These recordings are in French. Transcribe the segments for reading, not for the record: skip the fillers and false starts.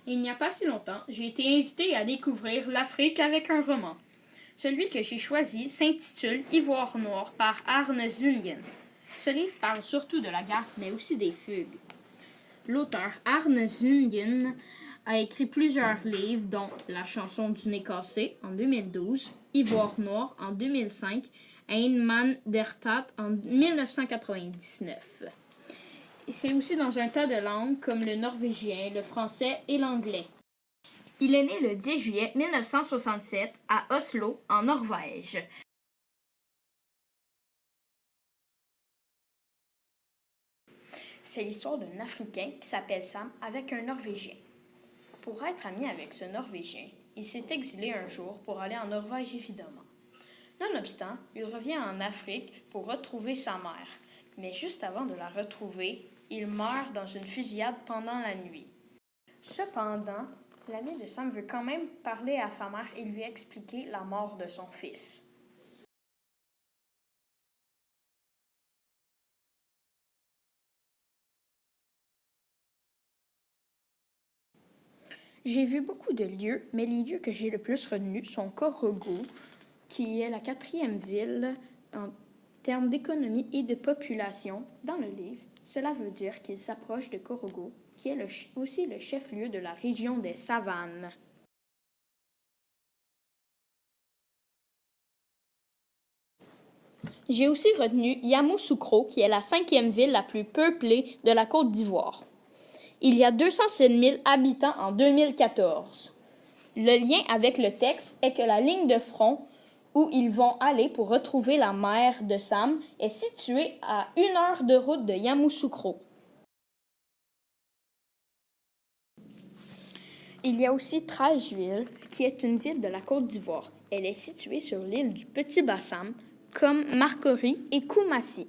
Il n'y a pas si longtemps, j'ai été invitée à découvrir l'Afrique avec un roman. Celui que j'ai choisi s'intitule Ivoire noir par Arne Zwingen. Ce livre parle surtout de la guerre, mais aussi des fugues. L'auteur Arne Zwingen a écrit plusieurs livres, dont La chanson du nez cassé en 2012, Ivoire noir en 2005 et Ein Mann der Tat en 1999. C'est aussi dans un tas de langues comme le norvégien, le français et l'anglais. Il est né le 10 juillet 1967 à Oslo, en Norvège. C'est l'histoire d'un Africain qui s'appelle Sam avec un Norvégien. Pour être ami avec ce Norvégien, il s'est exilé un jour pour aller en Norvège évidemment. Nonobstant, il revient en Afrique pour retrouver sa mère. Mais juste avant de la retrouver, il meurt dans une fusillade pendant la nuit. Cependant, l'ami de Sam veut quand même parler à sa mère et lui expliquer la mort de son fils. J'ai vu beaucoup de lieux, mais les lieux que j'ai le plus retenus sont Korogo, qui est la 4e ville en termes d'économie et de population dans le livre. Cela veut dire qu'il s'approche de Korogo, qui est aussi le chef-lieu de la région des savanes. J'ai aussi retenu Yamoussoukro, qui est la 5e ville la plus peuplée de la Côte d'Ivoire. Il y a 207 000 habitants en 2014. Le lien avec le texte est que la ligne de front où ils vont aller pour retrouver la mère de Sam est située à 1 heure de route de Yamoussoukro. Il y a aussi Trècheville, qui est une ville de la Côte d'Ivoire. Elle est située sur l'île du Petit-Bassam, comme Marcory et Koumassi.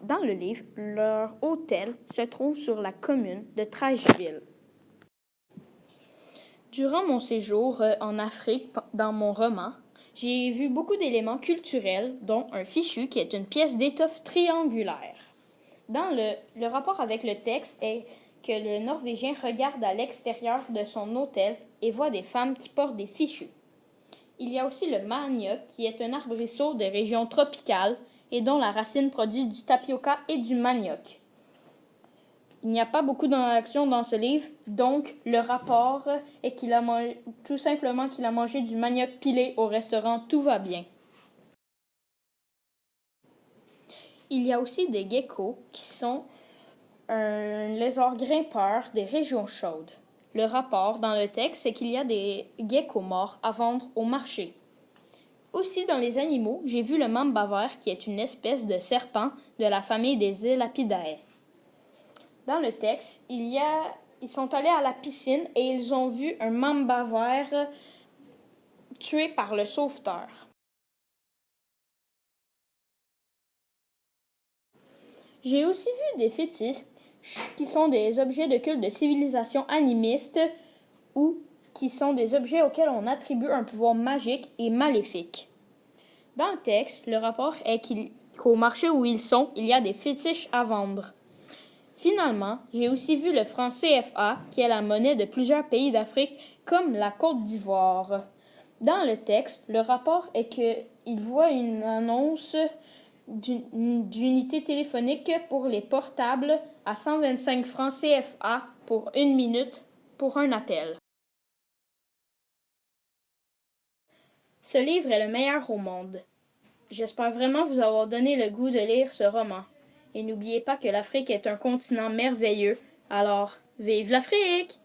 Dans le livre, leur hôtel se trouve sur la commune de Trècheville. Durant mon séjour en Afrique, dans mon roman, j'ai vu beaucoup d'éléments culturels, dont un fichu qui est une pièce d'étoffe triangulaire. Dans le rapport avec le texte est que le Norvégien regarde à l'extérieur de son hôtel et voit des femmes qui portent des fichus. Il y a aussi le manioc, qui est un arbrisseau des régions tropicales et dont la racine produit du tapioca et du manioc. Il n'y a pas beaucoup d'action dans ce livre, donc le rapport est tout simplement qu'il a mangé du manioc pilé au restaurant Tout va bien. Il y a aussi des geckos qui sont un lézard grimpeur des régions chaudes. Le rapport dans le texte, c'est qu'il y a des geckos morts à vendre au marché. Aussi, dans les animaux, j'ai vu le mamba vert, qui est une espèce de serpent de la famille des Elapidae. Dans le texte, ils sont allés à la piscine et ils ont vu un mamba vert tué par le sauveteur. J'ai aussi vu des fétiches qui sont des objets de culte de civilisation animiste ou qui sont des objets auxquels on attribue un pouvoir magique et maléfique. Dans le texte, le rapport est qu'au marché où ils sont, il y a des fétiches à vendre. Finalement, j'ai aussi vu le franc CFA, qui est la monnaie de plusieurs pays d'Afrique, comme la Côte d'Ivoire. Dans le texte, le rapport est qu'il voit une annonce d'unité téléphonique pour les portables à 125 francs CFA pour 1 minute pour un appel. Ce livre est le meilleur au monde. J'espère vraiment vous avoir donné le goût de lire ce roman. Et n'oubliez pas que l'Afrique est un continent merveilleux. Alors, vive l'Afrique!